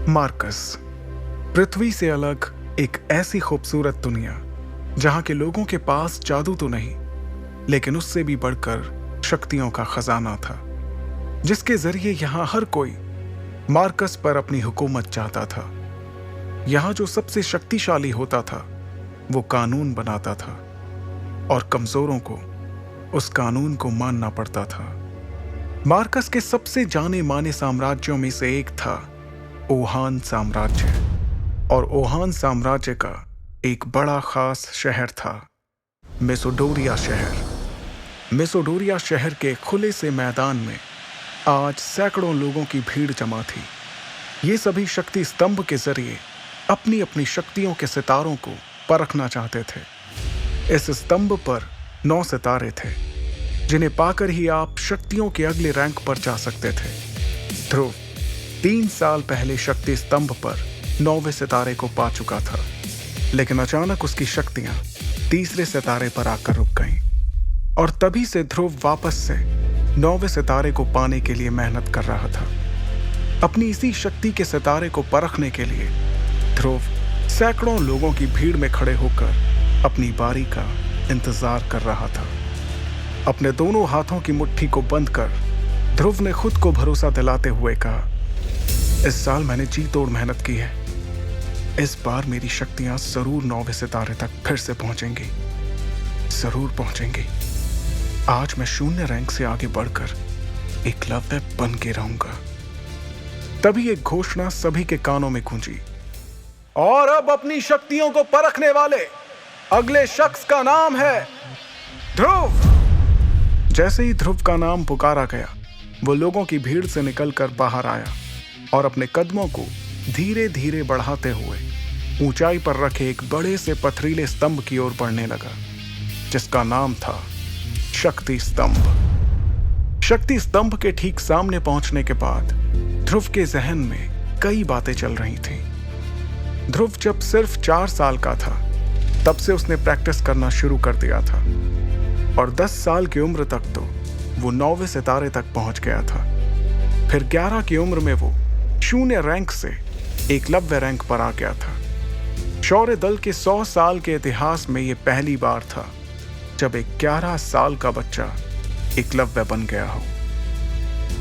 Marcus, पृथ्वी से अलग एक ऐसी खूबसूरत दुनिया जहां के लोगों के पास जादू तो नहीं, लेकिन उससे भी बढ़कर शक्तियों का खजाना था, जिसके जरिए यहां हर कोई मार्कस पर अपनी हुकूमत चाहता था। यहां जो सबसे शक्तिशाली होता था वो कानून बनाता था और कमजोरों को उस कानून को मानना पड़ता था। मार्कस के सबसे जाने माने साम्राज्यों में से एक था ओहान साम्राज्य, और ओहान साम्राज्य का एक बड़ा खास शहर था मेसोडोरिया शहर। मेसोडोरिया शहर के खुले से मैदान में आज सैकड़ों लोगों की भीड़ जमा थी। ये सभी शक्ति स्तंभ के जरिए अपनी अपनी शक्तियों के सितारों को परखना चाहते थे। इस स्तंभ पर 9 सितारे थे, जिन्हें पाकर ही आप शक्तियों के अगले रैंक पर जा सकते थे। ध्रुव 3 साल पहले शक्ति स्तंभ पर 9वें सितारे को पा चुका था, लेकिन अचानक उसकी शक्तियां तीसरे सितारे पर आकर रुक गईं, और तभी से ध्रुव वापस से 9वें सितारे को पाने के लिए मेहनत कर रहा था। अपनी इसी शक्ति के सितारे को परखने के लिए ध्रुव सैकड़ों लोगों की भीड़ में खड़े होकर अपनी बारी का इंतजार कर रहा था। अपने दोनों हाथों की मुट्ठी को बंद कर ध्रुव ने खुद को भरोसा दिलाते हुए कहा, इस साल मैंने जी तोड़ मेहनत की है। इस बार मेरी शक्तियां जरूर 9वें सितारे तक फिर से पहुंचेंगी, जरूर पहुंचेंगी। आज मैं शून्य रैंक से आगे बढ़कर एकलव्य बन के रहूंगा। तभी एक घोषणा सभी के कानों में गूंजी, और अब अपनी शक्तियों को परखने वाले अगले शख्स का नाम है ध्रुव। जैसे ही ध्रुव का नाम पुकारा गया, वो लोगों की भीड़ से निकलकर बाहर आया और अपने कदमों को धीरे धीरे बढ़ाते हुए ऊंचाई पर रखे एक बड़े से पथरीले स्तंभ की ओर बढ़ने लगा, जिसका नाम था शक्ति स्तंभ। शक्ति स्तंभ के ठीक सामने पहुंचने के बाद ध्रुव के जहन में कई बातें चल रही थीं। ध्रुव जब सिर्फ 4 साल का था, तब से उसने प्रैक्टिस करना शुरू कर दिया था, और 10 साल की उम्र तक तो वो 9वें सितारे तक पहुंच गया था। फिर 11 की उम्र में वो शून्य रैंक से एकलव्य रैंक पर आ गया था। शौर्य दल के 100 साल के इतिहास में ये पहली बार था जब एक 11 साल का बच्चा एकलव्य बन गया हो।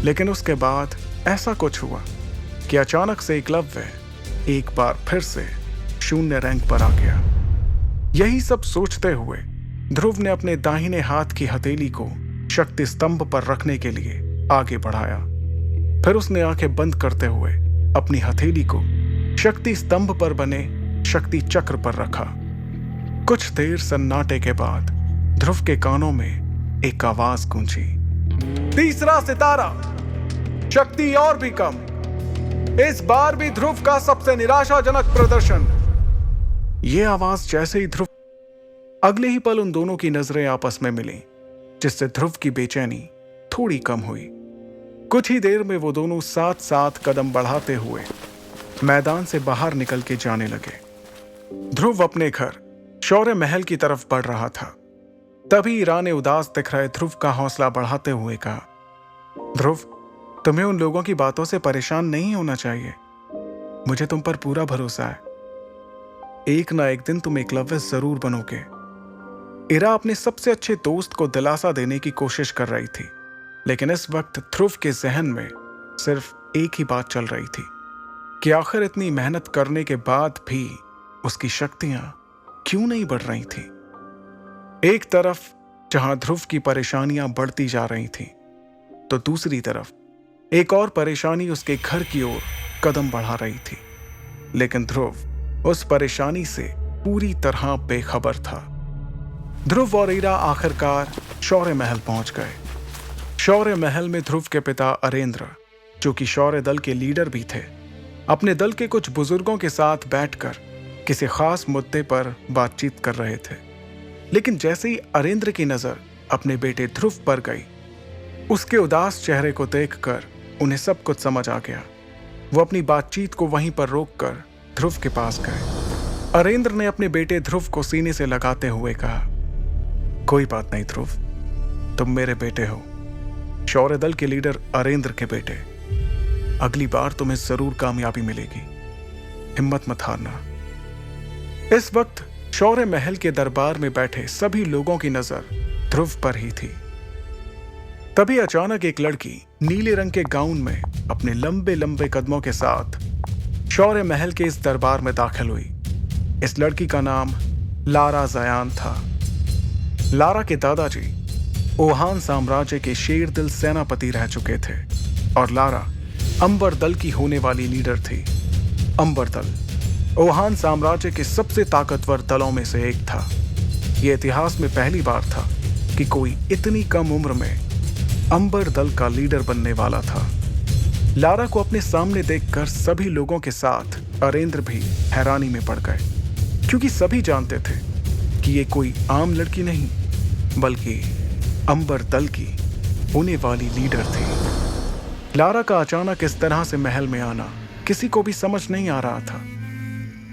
लेकिन उसके बाद ऐसा कुछ हुआ कि अचानक से एकलव्य एक बार फिर से शून्य रैंक पर आ गया। यही सब सोचते हुए ध्रुव ने अपने दाहिने हाथ की हथेली को शक्ति स्तंभ पर रखने के लिए आगे बढ़ाया। फिर उसने आंखें बंद करते हुए अपनी हथेली को शक्ति स्तंभ पर बने शक्ति चक्र पर रखा। कुछ देर सन्नाटे के बाद ध्रुव के कानों में एक आवाज गूंजी, तीसरा सितारा, शक्ति और भी कम। इस बार भी ध्रुव का सबसे निराशाजनक प्रदर्शन। यह आवाज जैसे ही ध्रुव, अगले ही पल उन दोनों की नजरें आपस में मिली, जिससे ध्रुव की बेचैनी थोड़ी कम हुई। कुछ ही देर में वो दोनों साथ साथ कदम बढ़ाते हुए मैदान से बाहर निकल के जाने लगे। ध्रुव अपने घर शौर्य महल की तरफ बढ़ रहा था। तभी ईरा ने उदास दिख रहे ध्रुव का हौसला बढ़ाते हुए कहा, ध्रुव, तुम्हें उन लोगों की बातों से परेशान नहीं होना चाहिए। मुझे तुम पर पूरा भरोसा है। एक ना एक दिन तुम एकलव्य जरूर बनोगे। ईरा अपने सबसे अच्छे दोस्त को दिलासा देने की कोशिश कर रही थी, लेकिन इस वक्त ध्रुव के जहन में सिर्फ एक ही बात चल रही थी कि आखिर इतनी मेहनत करने के बाद भी उसकी शक्तियां क्यों नहीं बढ़ रही थी। एक तरफ जहां ध्रुव की परेशानियां बढ़ती जा रही थीं, तो दूसरी तरफ एक और परेशानी उसके घर की ओर कदम बढ़ा रही थी। लेकिन ध्रुव उस परेशानी से पूरी तरह बेखबर था। ध्रुव और ईरा आखिरकार शौर्य महल पहुंच गए। शौर्य महल में ध्रुव के पिता अरेंद्र, जो कि शौर्य दल के लीडर भी थे, अपने दल के कुछ बुजुर्गों के साथ बैठकर किसी खास मुद्दे पर बातचीत कर रहे थे। लेकिन जैसे ही अरेंद्र की नजर अपने बेटे ध्रुव पर गई, उसके उदास चेहरे को देखकर उन्हें सब कुछ समझ आ गया। वो अपनी बातचीत को वहीं पर रोककर ध्रुव के पास गए। अरेंद्र ने अपने बेटे ध्रुव को सीने से लगाते हुए कहा, कोई बात नहीं ध्रुव, तुम मेरे बेटे हो, शौर्य दल के लीडर अरेंद्र के बेटे। अगली बार तुम्हें जरूर कामयाबी मिलेगी। हिम्मत मत हारना। इस वक्त शौर्य महल के दरबार में बैठे सभी लोगों की नजर ध्रुव पर ही थी। तभी अचानक एक लड़की नीले रंग के गाउन में अपने लंबे लंबे कदमों के साथ शौर्य महल के इस दरबार में दाखिल हुई। इस लड़की का नाम लारा जयान था। लारा के दादाजी ओहान साम्राज्य के शेरदिल सेनापति रह चुके थे और लारा अंबर दल की होने वाली लीडर थी। अंबर दल ओहान साम्राज्य के सबसे ताकतवर दलों में से एक था। यह इतिहास में पहली बार था कि कोई इतनी कम उम्र में अंबर दल का लीडर बनने वाला था। लारा को अपने सामने देखकर सभी लोगों के साथ अरेंद्र भी हैरानी में पड़ गए, क्योंकि सभी जानते थे कि ये कोई आम लड़की नहीं बल्कि अंबर दल की होने वाली लीडर थी। लारा का अचानक इस तरह से महल में आना किसी को भी समझ नहीं आ रहा था।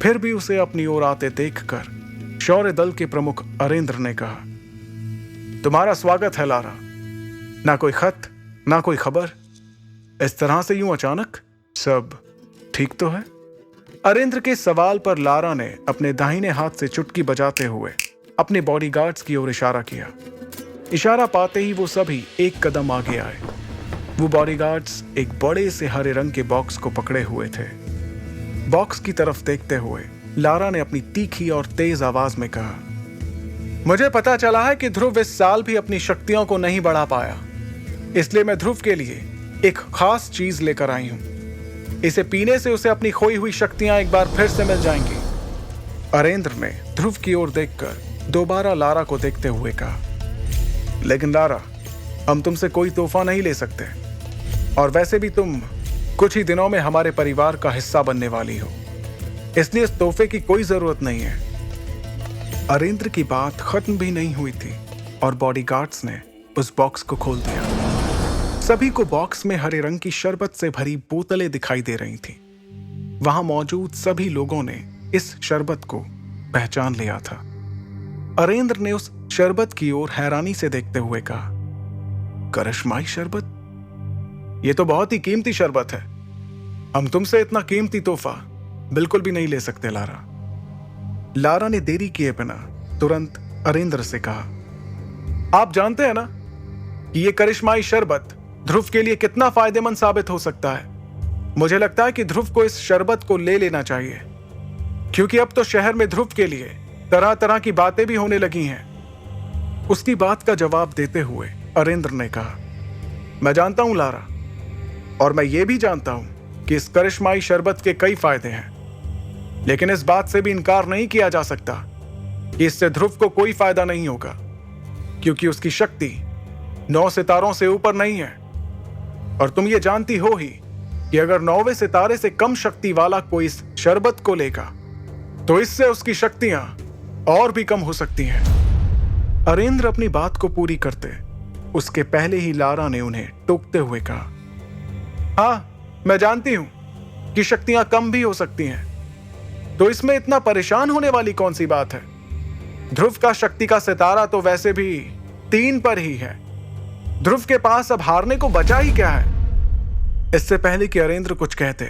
फिर भी उसे अपनी ओर आते देखकर शौर्य दल के प्रमुख अरेंद्र ने कहा, तुम्हारा स्वागत है लारा। ना कोई खत, ना कोई खबर, इस तरह से यूं अचानक, सब ठीक तो है? अरेंद्र के सवाल पर लारा ने अपने दाहिने हाथ से चुटकी बजाते हुए अपने बॉडीगार्ड्स की ओर इशारा किया। इशारा पाते ही वो सभी एक कदम आगे आए। वो बॉडीगार्ड्स एक बड़े से हरे रंग के बॉक्स को पकड़े हुए थे। बॉक्स की तरफ देखते हुए लारा ने अपनी तीखी और तेज आवाज में कहा, मुझे पता चला है कि ध्रुव इस साल भी अपनी शक्तियों को नहीं बढ़ा पाया, इसलिए मैं ध्रुव के लिए एक खास चीज लेकर आई हूं। इसे पीने से उसे अपनी खोई हुई शक्तियां एक बार फिर से मिल जाएंगी। अरेंद्र ने ध्रुव की ओर देखकर दोबारा लारा को देखते हुए कहा, लेकिन लारा, हम तुमसे कोई तोहफा नहीं ले सकते, और वैसे भी तुम कुछ ही दिनों में हमारे परिवार का हिस्सा बनने वाली हो, इसलिए इस तोहफे की कोई जरूरत नहीं है। अरेंद्र की बात खत्म भी नहीं हुई थी और बॉडीगार्ड्स ने उस बॉक्स को खोल दिया। सभी को बॉक्स में हरे रंग की शरबत से भरी बोतलें दिखाई दे रही थीं। वहां मौजूद सभी लोगों ने इस शरबत को पहचान लिया था। अरेंद्र ने उस शरबत की ओर हैरानी से देखते हुए कहा, करिश्माई शरबत? यह तो बहुत ही कीमती शरबत है। हम तुमसे इतना कीमती तोहफा बिल्कुल भी नहीं ले सकते लारा। लारा ने देरी किए बिना तुरंत अरेंद्र से कहा, आप जानते हैं ना कि यह करिश्माई शरबत ध्रुव के लिए कितना फायदेमंद साबित हो सकता है। मुझे लगता है कि ध्रुव को इस शरबत को ले लेना चाहिए, क्योंकि अब तो शहर में ध्रुव के लिए तरह तरह की बातें भी होने लगी हैं। उसकी बात का जवाब देते हुए अरेंद्र ने कहा, मैं जानता हूं लारा, और मैं ये भी जानता हूं कि इस करिश्माई शरबत के कई फायदे हैं, लेकिन इस बात से भी इनकार नहीं किया जा सकता कि इससे ध्रुव को कोई फायदा नहीं होगा, क्योंकि उसकी शक्ति 9 सितारों से ऊपर नहीं है। और तुम ये जानती हो ही कि अगर 9वें सितारे से कम शक्ति वाला कोई इस शरबत को लेगा तो इससे उसकी शक्तियां और भी कम हो सकती हैं। अरेंद्र अपनी बात को पूरी करते उसके पहले ही लारा ने उन्हें टोकते हुए कहा, हाँ, मैं जानती हूं कि शक्तियां कम भी हो सकती हैं, तो इसमें इतना परेशान होने वाली कौन सी बात है? ध्रुव का शक्ति का सितारा तो वैसे भी 3 पर ही है। ध्रुव के पास अब हारने को बचा ही क्या है? इससे पहले कि अरेंद्र कुछ कहते,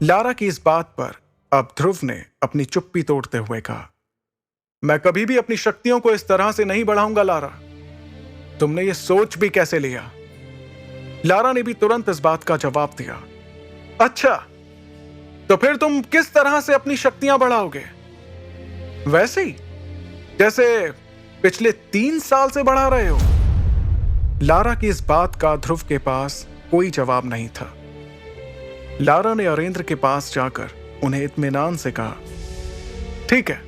लारा की इस बात पर अब ध्रुव ने अपनी चुप्पी तोड़ते हुए कहा, मैं कभी भी अपनी शक्तियों को इस तरह से नहीं बढ़ाऊंगा लारा। तुमने ये सोच भी कैसे लिया? लारा ने भी तुरंत इस बात का जवाब दिया, अच्छा, तो फिर तुम किस तरह से अपनी शक्तियां बढ़ाओगे? वैसे ही जैसे पिछले 3 साल से बढ़ा रहे हो। लारा की इस बात का ध्रुव के पास कोई जवाब नहीं था। लारा ने अरेंद्र के पास जाकर उन्हें इत्मीनान से कहा, ठीक है,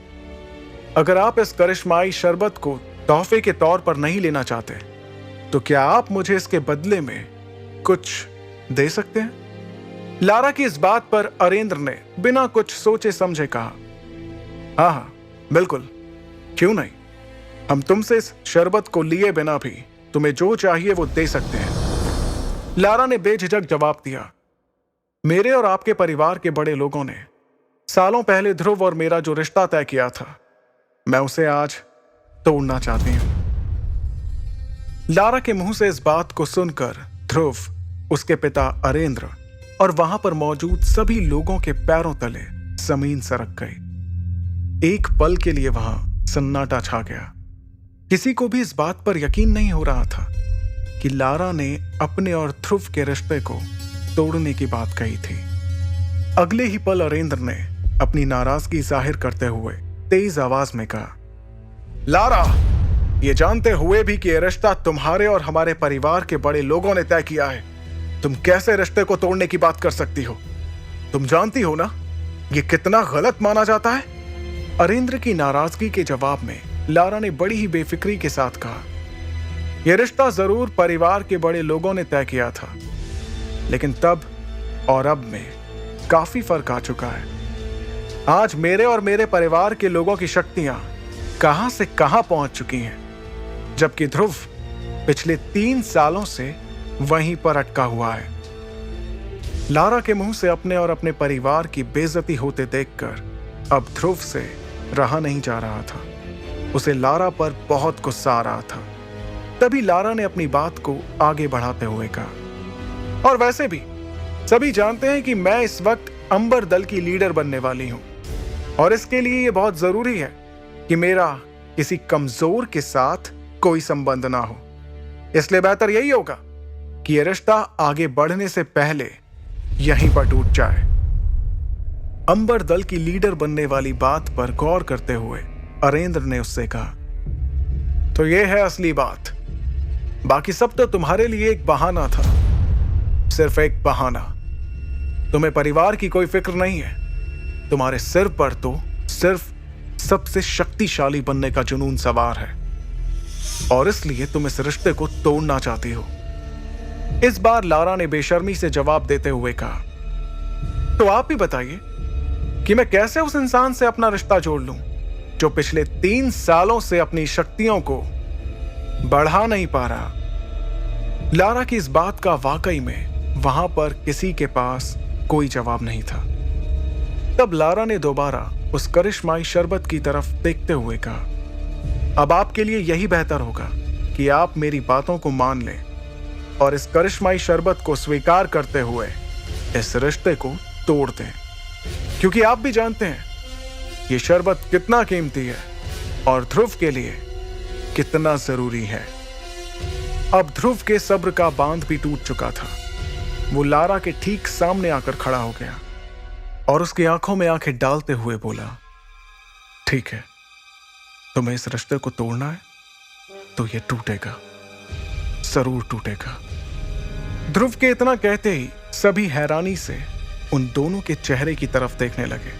अगर आप इस करिश्माई शरबत को तोहफे के तौर पर नहीं लेना चाहते, तो क्या आप मुझे इसके बदले में कुछ दे सकते हैं? लारा की इस बात पर अरेंद्र ने बिना कुछ सोचे समझे कहा, हाँ हाँ, बिल्कुल, क्यों नहीं। हम तुमसे इस शरबत को लिए बिना भी तुम्हें जो चाहिए वो दे सकते हैं। लारा ने बेझिझक जवाब दिया, मेरे और आपके परिवार के बड़े लोगों ने सालों पहले ध्रुव और मेरा जो रिश्ता तय किया था, मैं उसे आज तोड़ना चाहती हूं। लारा के मुंह से इस बात को सुनकर ध्रुव, उसके पिता अरेंद्र और वहां पर मौजूद सभी लोगों के पैरों तले जमीन सरक गई। एक पल के लिए वहां सन्नाटा छा गया। किसी को भी इस बात पर यकीन नहीं हो रहा था कि लारा ने अपने और ध्रुव के रिश्ते को तोड़ने की बात कही थी। अगले ही पल अरेंद्र ने अपनी नाराजगी जाहिर करते हुए तेज आवाज में कहा, लारा, ये जानते हुए भी कि यह रिश्ता तुम्हारे और हमारे परिवार के बड़े लोगों ने तय किया है, तुम कैसे रिश्ते को तोड़ने की बात कर सकती हो? तुम जानती हो ना ये कितना गलत माना जाता है? अरेंद्र की नाराजगी के जवाब में लारा ने बड़ी ही बेफिक्री के साथ कहा, यह रिश्ता जरूर परिवार के बड़े लोगों ने तय किया था, लेकिन तब और अब में काफी फर्क आ चुका है। आज मेरे और मेरे परिवार के लोगों की शक्तियां कहां से कहां पहुंच चुकी हैं, जबकि ध्रुव पिछले 3 सालों से वहीं पर अटका हुआ है। लारा के मुंह से अपने और अपने परिवार की बेइज्जती होते देखकर अब ध्रुव से रहा नहीं जा रहा था। उसे लारा पर बहुत गुस्सा आ रहा था। तभी लारा ने अपनी बात को आगे बढ़ाते हुए कहा, और वैसे भी सभी जानते हैं कि मैं इस वक्त अंबर दल की लीडर बनने वाली हूं, और इसके लिए यह बहुत जरूरी है कि मेरा किसी कमजोर के साथ कोई संबंध ना हो। इसलिए बेहतर यही होगा कि यह रिश्ता आगे बढ़ने से पहले यहीं पर टूट जाए। अंबर दल की लीडर बनने वाली बात पर गौर करते हुए अरेंद्र ने उससे कहा, तो यह है असली बात, बाकी सब तो तुम्हारे लिए एक बहाना था, सिर्फ एक बहाना। तुम्हें परिवार की कोई फिक्र नहीं है, तुम्हारे सिर पर तो सिर्फ सबसे शक्तिशाली बनने का जुनून सवार है, और इसलिए तुम इस रिश्ते को तोड़ना चाहती हो। इस बार लारा ने बेशर्मी से जवाब देते हुए कहा, तो आप ही बताइए कि मैं कैसे उस इंसान से अपना रिश्ता जोड़ लूं जो पिछले 3 सालों से अपनी शक्तियों को बढ़ा नहीं पा रहा। लारा की इस बात का वाकई में वहां पर किसी के पास कोई जवाब नहीं था। तब लारा ने दोबारा उस करिश्माई शरबत की तरफ देखते हुए कहा, अब आपके लिए यही बेहतर होगा कि आप मेरी बातों को मान लें और इस करिश्माई शरबत को स्वीकार करते हुए इस रिश्ते को तोड़ दें, क्योंकि आप भी जानते हैं ये शरबत कितना कीमती है और ध्रुव के लिए कितना जरूरी है। अब ध्रुव के सब्र का बांध भी टूट चुका था। वो लारा के ठीक सामने आकर खड़ा हो गया और उसकी आंखों में आंखें डालते हुए बोला, ठीक है, तुम्हें इस रिश्ते को तोड़ना है तो ये टूटेगा, जरूर टूटेगा। ध्रुव के इतना कहते ही सभी हैरानी से उन दोनों के चेहरे की तरफ देखने लगे।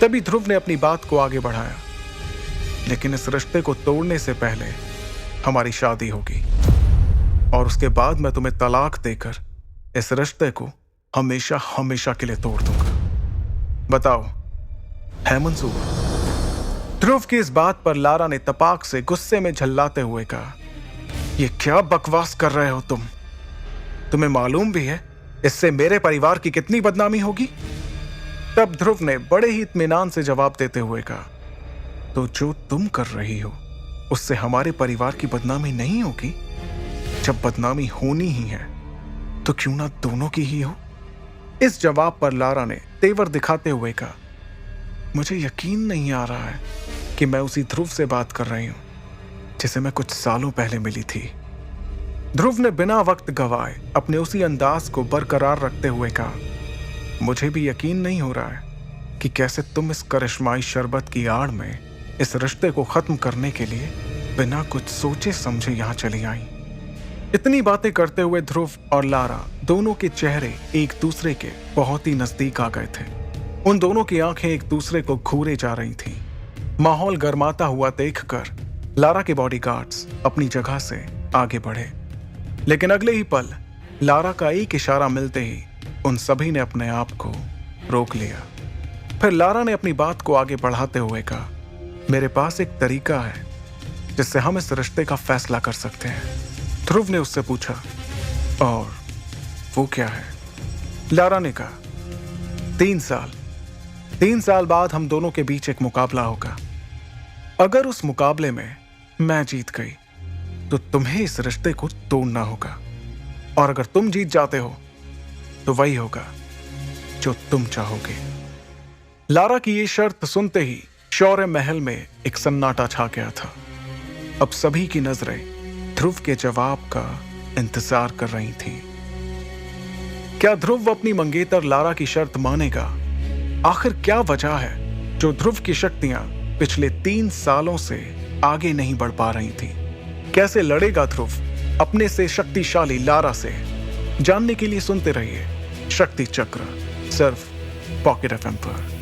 तभी ध्रुव ने अपनी बात को आगे बढ़ाया, लेकिन इस रिश्ते को तोड़ने से पहले हमारी शादी होगी और उसके बाद मैं तुम्हें तलाक देकर इस रिश्ते को हमेशा हमेशा के लिए तोड़ दूंगा। बताओ, है मंजूर? ध्रुव की इस बात पर लारा ने तपाक से गुस्से में झल्लाते हुए कहा, ये क्या बकवास कर रहे हो तुम? तुम्हें मालूम भी है इससे मेरे परिवार की कितनी बदनामी होगी? तब ध्रुव ने बड़े ही इत्मीनान से जवाब देते हुए कहा, तो जो तुम कर रही हो उससे हमारे परिवार की बदनामी नहीं होगी? जब बदनामी होनी ही है तो क्यों ना दोनों की ही हो? इस जवाब पर लारा ने तेवर दिखाते हुए कहा, मुझे यकीन नहीं आ रहा है कि मैं उसी ध्रुव से बात कर रही हूं जिसे मैं कुछ सालों पहले मिली थी। ध्रुव ने बिना वक्त गवाए अपने उसी अंदाज को बरकरार रखते हुए कहा, मुझे भी यकीन नहीं हो रहा है कि कैसे तुम इस करिश्माई शरबत की आड़ में इस रिश्ते को खत्म करने के लिए बिना कुछ सोचे समझे यहां चली आई। इतनी बातें करते हुए ध्रुव और लारा दोनों के चेहरे एक दूसरे के बहुत ही नजदीक आ गए थे। उन दोनों की आंखें एक दूसरे को घूरे जा रही थीं। माहौल गर्माता हुआ देखकर लारा के बॉडीगार्ड्स अपनी जगह से आगे बढ़े, लेकिन अगले ही पल लारा का एक इशारा मिलते ही उन सभी ने अपने आप को रोक लिया। फिर लारा ने अपनी बात को आगे बढ़ाते हुए कहा, मेरे पास एक तरीका है जिससे हम इस रिश्ते का फैसला कर सकते हैं। ध्रुव ने उससे पूछा, और वो क्या है? लारा ने कहा, 3 साल बाद हम दोनों के बीच एक मुकाबला होगा। अगर उस मुकाबले में मैं जीत गई तो तुम्हें इस रिश्ते को तोड़ना होगा, और अगर तुम जीत जाते हो तो वही होगा जो तुम चाहोगे। लारा की ये शर्त सुनते ही शौर्य महल में एक सन्नाटा छा गया था। अब सभी की नजरें ध्रुव के जवाब का इंतजार कर रही थीं। क्या ध्रुव अपनी मंगेतर लारा की शर्त मानेगा? आखिर क्या वजह है जो ध्रुव की शक्तियां पिछले 3 सालों से आगे नहीं बढ़ पा रही थीं? कैसे लड़ेगा ध्रुव अपने से शक्तिशाली लारा से? जानने के लिए सुनते रहिए शक्ति चक्र, सिर्फ पॉकेट एफएम पर।